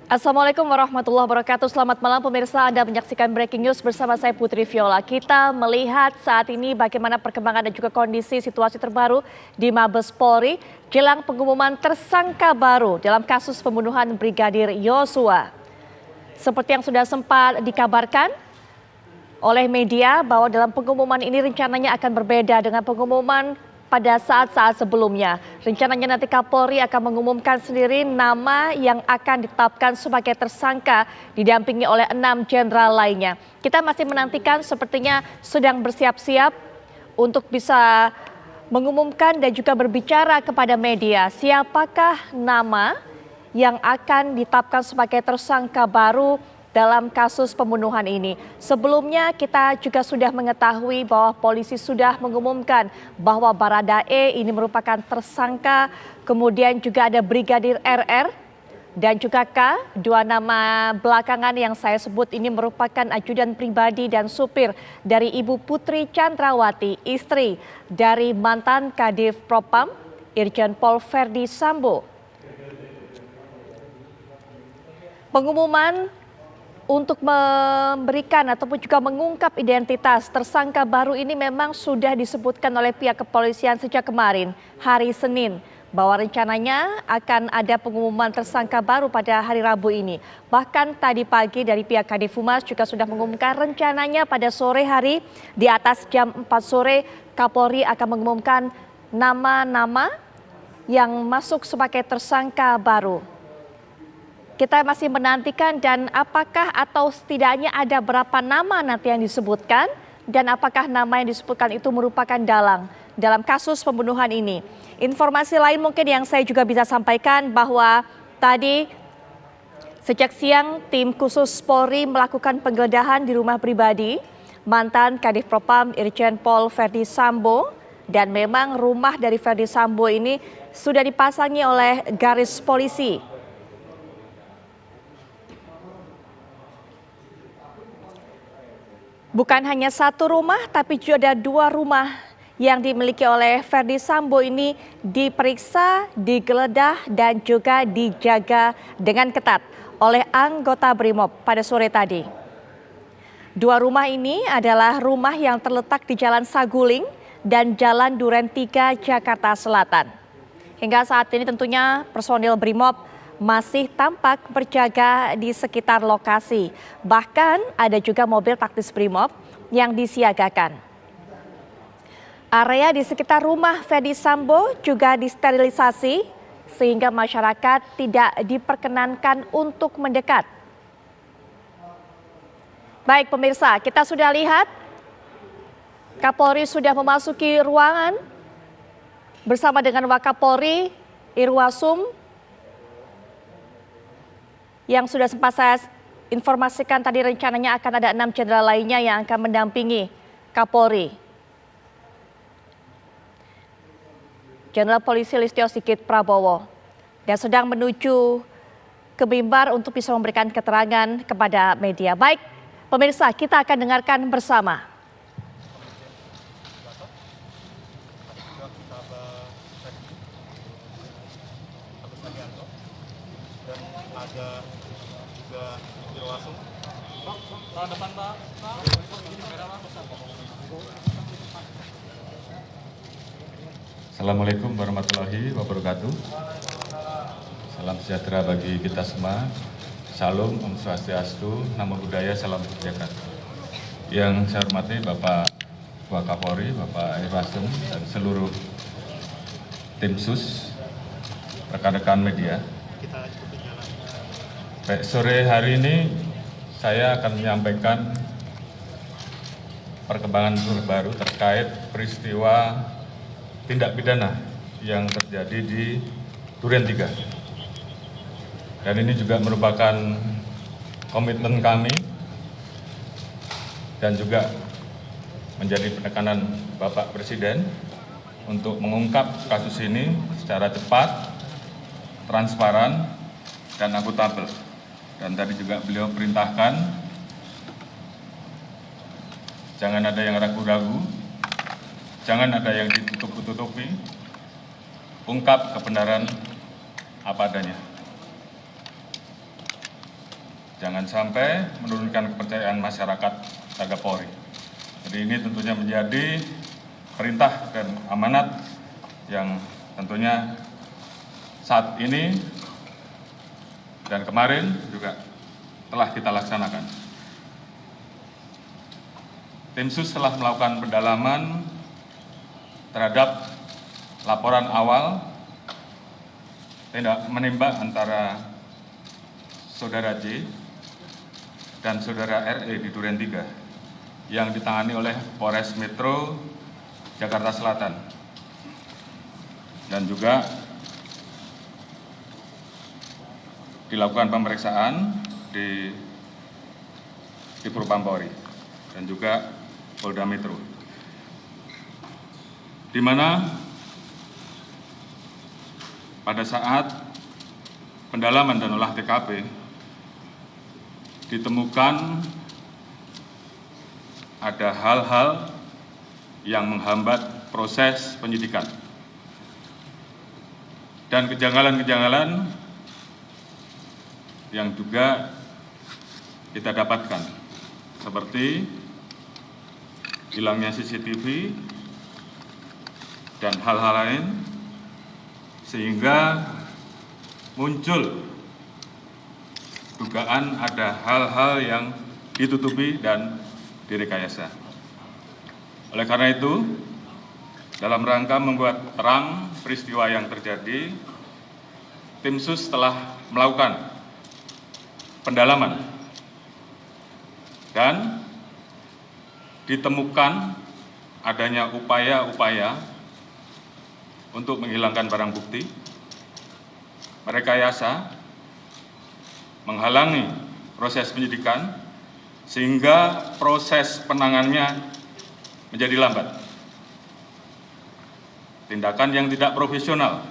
Assalamualaikum warahmatullahi wabarakatuh. Selamat malam pemirsa, Anda menyaksikan Breaking News bersama saya Putri Viola. Kita melihat saat ini bagaimana perkembangan dan juga kondisi situasi terbaru di Mabes Polri jelang pengumuman tersangka baru dalam kasus pembunuhan Brigadir Yosua. Seperti yang sudah sempat dikabarkan oleh media bahwa dalam pengumuman ini rencananya akan berbeda dengan pengumuman pada saat-saat sebelumnya. Rencananya nanti Kapolri akan mengumumkan sendiri nama yang akan ditetapkan sebagai tersangka didampingi oleh 6 jenderal lainnya. Kita masih menantikan, sepertinya sedang bersiap-siap untuk bisa mengumumkan dan juga berbicara kepada media siapakah nama yang akan ditetapkan sebagai tersangka baru dalam kasus pembunuhan ini. Sebelumnya kita juga sudah mengetahui bahwa polisi sudah mengumumkan bahwa Baradae ini merupakan tersangka, kemudian juga ada Brigadir RR dan juga K, dua nama belakangan yang saya sebut ini merupakan ajudan pribadi dan supir dari Ibu Putri Chandrawati, istri dari mantan Kadif Propam Irjen Pol Verdi Sambo. Pengumuman untuk memberikan ataupun juga mengungkap identitas tersangka baru ini memang sudah disebutkan oleh pihak kepolisian sejak kemarin, hari Senin, bahwa rencananya akan ada pengumuman tersangka baru pada hari Rabu ini. Bahkan tadi pagi dari pihak Kadif Humas juga sudah mengumumkan rencananya pada sore hari di atas jam 4 sore Kapolri akan mengumumkan nama-nama yang masuk sebagai tersangka baru. Kita masih menantikan dan apakah atau setidaknya ada berapa nama nanti yang disebutkan dan apakah nama yang disebutkan itu merupakan dalam kasus pembunuhan ini. Informasi lain mungkin yang saya juga bisa sampaikan bahwa tadi sejak siang tim khusus Polri melakukan penggeledahan di rumah pribadi mantan Kadif Propam Irjen Pol Verdi Sambo, dan memang rumah dari Verdi Sambo ini sudah dipasangi oleh garis polisi. Bukan hanya satu rumah, tapi juga ada 2 rumah yang dimiliki oleh Verdi Sambo ini diperiksa, digeledah, dan juga dijaga dengan ketat oleh anggota Brimob pada sore tadi. 2 rumah ini adalah rumah yang terletak di Jalan Saguling dan Jalan Duren 3, Jakarta Selatan. Hingga saat ini tentunya personil Brimob masih tampak berjaga di sekitar lokasi. Bahkan ada juga mobil taktis Brimob yang disiagakan. Area di sekitar rumah Verdi Sambo juga disterilisasi sehingga masyarakat tidak diperkenankan untuk mendekat. Baik pemirsa, kita sudah lihat Kapolri sudah memasuki ruangan bersama dengan Wakapolri Irwasum yang sudah sempat saya informasikan tadi rencananya akan ada 6 jenderal lainnya yang akan mendampingi Kapolri. Jenderal Polisi Listio Sigit Prabowo dan sedang menuju ke mimbar untuk bisa memberikan keterangan kepada media. Baik, pemirsa, kita akan dengarkan bersama. Ada juga Irwasum. Depan Pak. Assalamualaikum warahmatullahi wabarakatuh. Salam sejahtera bagi kita semua. Salam, Om Swastiastu, Namo Buddhaya, Salam Kebajikan. Yang saya hormati Bapak Wakapolri, Bapak Irwasum, dan seluruh tim sus, rekan-rekan media. Baik, sore hari ini saya akan menyampaikan perkembangan terbaru terkait peristiwa tindak pidana yang terjadi di Duren 3. Dan ini juga merupakan komitmen kami dan juga menjadi penekanan Bapak Presiden untuk mengungkap kasus ini secara cepat, transparan, dan akuntabel. Dan tadi juga beliau perintahkan jangan ada yang ragu-ragu, jangan ada yang ditutup-tutupi, ungkap kebenaran apa adanya. Jangan sampai menurunkan kepercayaan masyarakat terhadap Polri. Jadi ini tentunya menjadi perintah dan amanat yang tentunya saat ini dan kemarin juga telah kita laksanakan. Tim SUS telah melakukan pendalaman terhadap laporan awal tindak menembak antara Saudara J dan Saudara RE di Duren 3 yang ditangani oleh Polres Metro Jakarta Selatan dan juga dilakukan pemeriksaan di Propampori dan juga Polda Metro, di mana pada saat pendalaman dan olah TKP ditemukan ada hal-hal yang menghambat proses penyidikan dan kejanggalan-kejanggalan yang juga kita dapatkan, seperti hilangnya CCTV dan hal-hal lain, sehingga muncul dugaan ada hal-hal yang ditutupi dan direkayasa. Oleh karena itu, dalam rangka membuat terang peristiwa yang terjadi, tim SUS telah melakukan pendalaman dan ditemukan adanya upaya-upaya untuk menghilangkan barang bukti, merekayasa, menghalangi proses penyidikan, sehingga proses penanganannya menjadi lambat. Tindakan yang tidak profesional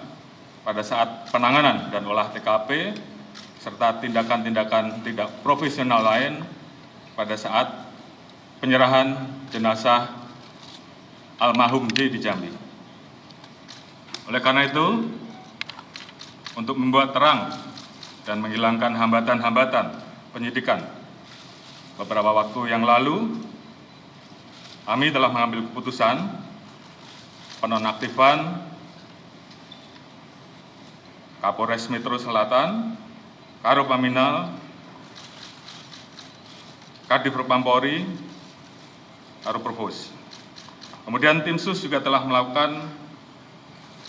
pada saat penanganan dan olah TKP, serta tindakan-tindakan tidak profesional lain pada saat penyerahan jenazah almarhum J di Jambi. Oleh karena itu, untuk membuat terang dan menghilangkan hambatan-hambatan penyidikan, beberapa waktu yang lalu kami telah mengambil keputusan penonaktifan Kapolres Metro Selatan, Karopaminal, Kadif Propampori, Karoprovos. Kemudian tim SUS juga telah melakukan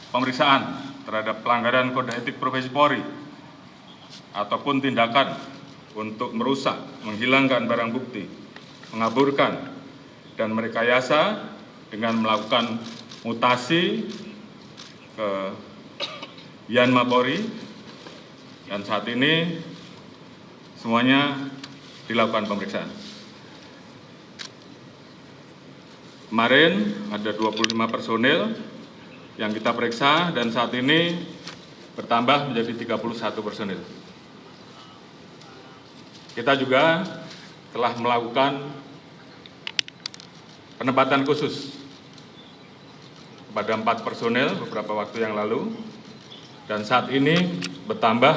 pemeriksaan terhadap pelanggaran kode etik profesi Polri ataupun tindakan untuk merusak, menghilangkan barang bukti, mengaburkan, dan merekayasa dengan melakukan mutasi ke Yanma Polri, dan saat ini semuanya dilakukan pemeriksaan. Kemarin ada 25 personil yang kita periksa dan saat ini bertambah menjadi 31 personil. Kita juga telah melakukan penempatan khusus kepada 4 personil beberapa waktu yang lalu dan saat ini bertambah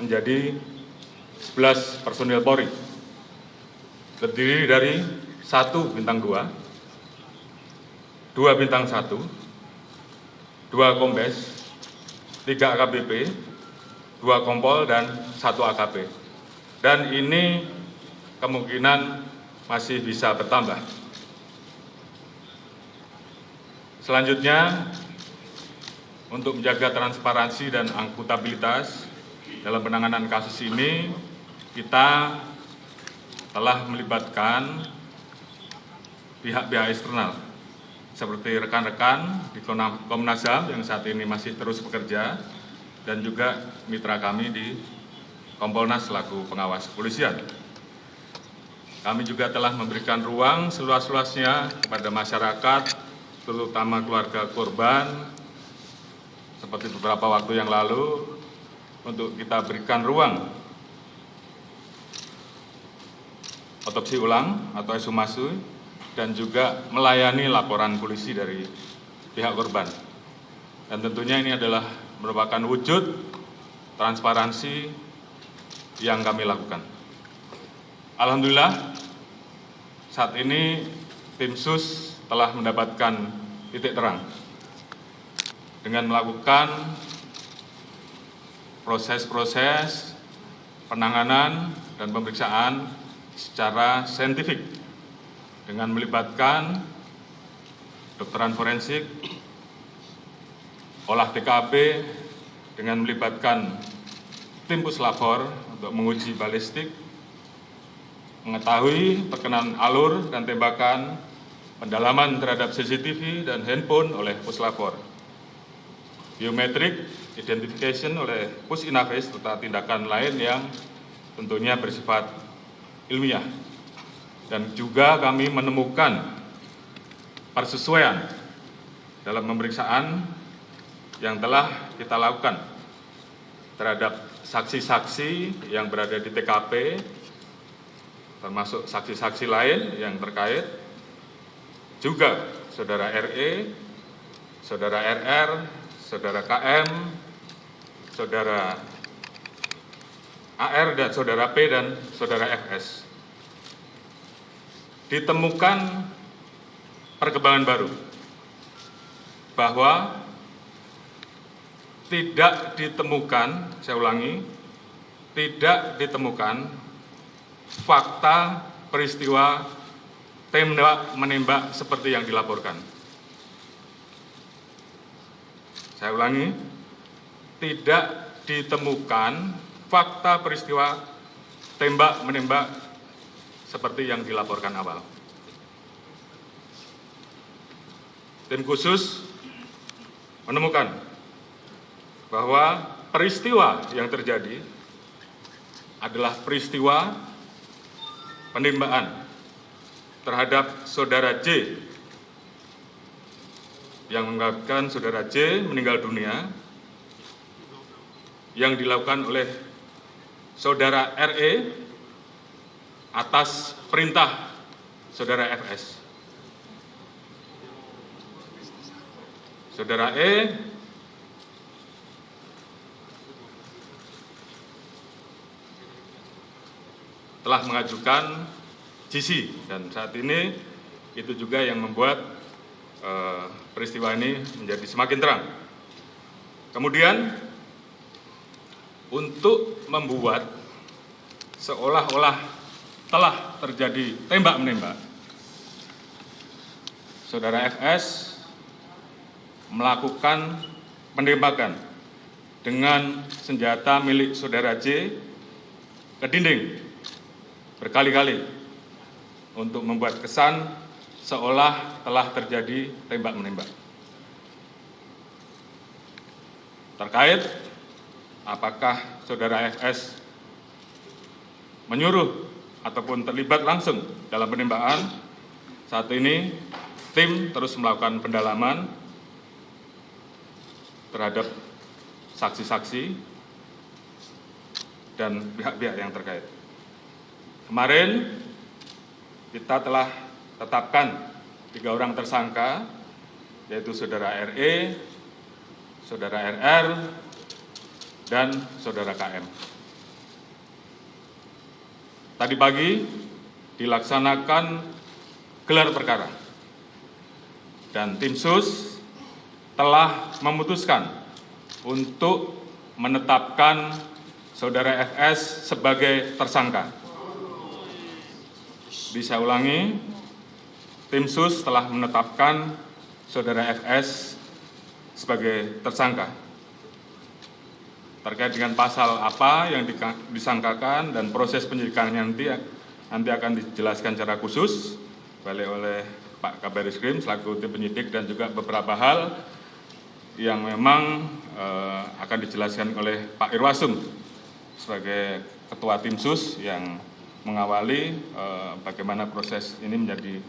menjadi 11 personil Polri, terdiri dari 1 bintang 2, 2 bintang 1, 2 kombes, 3 AKBP, 2 kompol, dan 1 AKP. Dan ini kemungkinan masih bisa bertambah. Selanjutnya, untuk menjaga transparansi dan akuntabilitas dalam penanganan kasus ini, kita telah melibatkan pihak-pihak eksternal seperti rekan-rekan di Komnas HAM yang saat ini masih terus bekerja dan juga mitra kami di Kompolnas selaku pengawas kepolisian. Kami juga telah memberikan ruang seluas-luasnya kepada masyarakat, terutama keluarga korban, seperti beberapa waktu yang lalu, untuk kita berikan ruang otopsi ulang atau ekshumasi dan juga melayani laporan polisi dari pihak korban. Dan tentunya ini adalah merupakan wujud transparansi yang kami lakukan. Alhamdulillah, saat ini tim SUS telah mendapatkan titik terang dengan melakukan proses-proses penanganan dan pemeriksaan secara saintifik dengan melibatkan kedokteran forensik, olah TKP, dengan melibatkan tim puslapor untuk menguji balistik, mengetahui perkenan alur dan tembakan, pendalaman terhadap CCTV dan handphone oleh puslapor, biometrik identification oleh Pusinafis serta tindakan lain yang tentunya bersifat ilmiah. Dan juga kami menemukan persesuaian dalam pemeriksaan yang telah kita lakukan terhadap saksi-saksi yang berada di TKP, termasuk saksi-saksi lain yang terkait, juga saudara RE, saudara RR, saudara KM, saudara AR, dan saudara P, dan saudara FS. Ditemukan perkembangan baru bahwa tidak ditemukan, saya ulangi, tidak ditemukan fakta peristiwa tembak-menembak seperti yang dilaporkan. Saya ulangi, tidak ditemukan fakta peristiwa tembak-menembak seperti yang dilaporkan awal. Tim khusus menemukan bahwa peristiwa yang terjadi adalah peristiwa penembakan terhadap saudara J yang mengakibatkan saudara J meninggal dunia, yang dilakukan oleh saudara RE atas perintah saudara FS. Saudara E telah mengajukan GC, dan saat ini itu juga yang membuat peristiwa ini menjadi semakin terang. Kemudian untuk membuat seolah-olah telah terjadi tembak-menembak, saudara FS melakukan penembakan dengan senjata milik saudara J ke dinding berkali-kali untuk membuat kesan seolah telah terjadi tembak-menembak. Terkait apakah saudara FS menyuruh ataupun terlibat langsung dalam penembakan, saat ini tim terus melakukan pendalaman terhadap saksi-saksi dan pihak-pihak yang terkait. Kemarin kita telah tetapkan 3 orang tersangka, yaitu saudara RE, saudara RR, dan saudara KM. Tadi pagi dilaksanakan gelar perkara, dan tim SUS telah memutuskan untuk menetapkan saudara FS sebagai tersangka. Bisa ulangi, tim SUS telah menetapkan saudara FS sebagai tersangka. Terkait dengan pasal apa yang disangkakan dan proses penyidikannya nanti akan dijelaskan secara khusus oleh Pak Kabarisskrim selaku tim penyidik, dan juga beberapa hal yang memang akan dijelaskan oleh Pak Irwasum sebagai Ketua Tim SUS yang mengawali bagaimana proses ini menjadi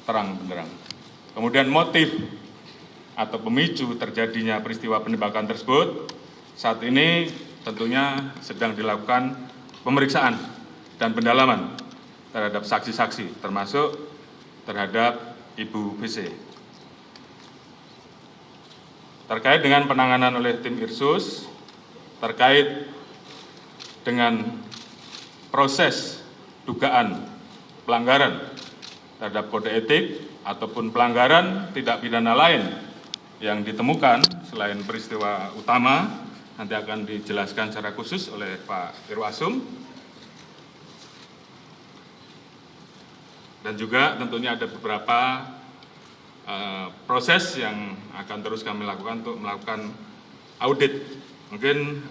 terang benderang. Kemudian motif atau pemicu terjadinya peristiwa penembakan tersebut saat ini tentunya sedang dilakukan pemeriksaan dan pendalaman terhadap saksi-saksi, termasuk terhadap Ibu VC. Terkait dengan penanganan oleh tim Irsus, terkait dengan proses dugaan pelanggaran terhadap kode etik ataupun pelanggaran tindak pidana lain yang ditemukan selain peristiwa utama, nanti akan dijelaskan secara khusus oleh Pak Irwasum. Dan juga tentunya ada beberapa proses yang akan terus kami lakukan untuk melakukan audit. Mungkin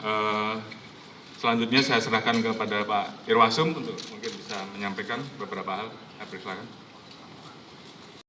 selanjutnya saya serahkan kepada Pak Irwasum untuk mungkin bisa menyampaikan beberapa hal. Saya persilakan.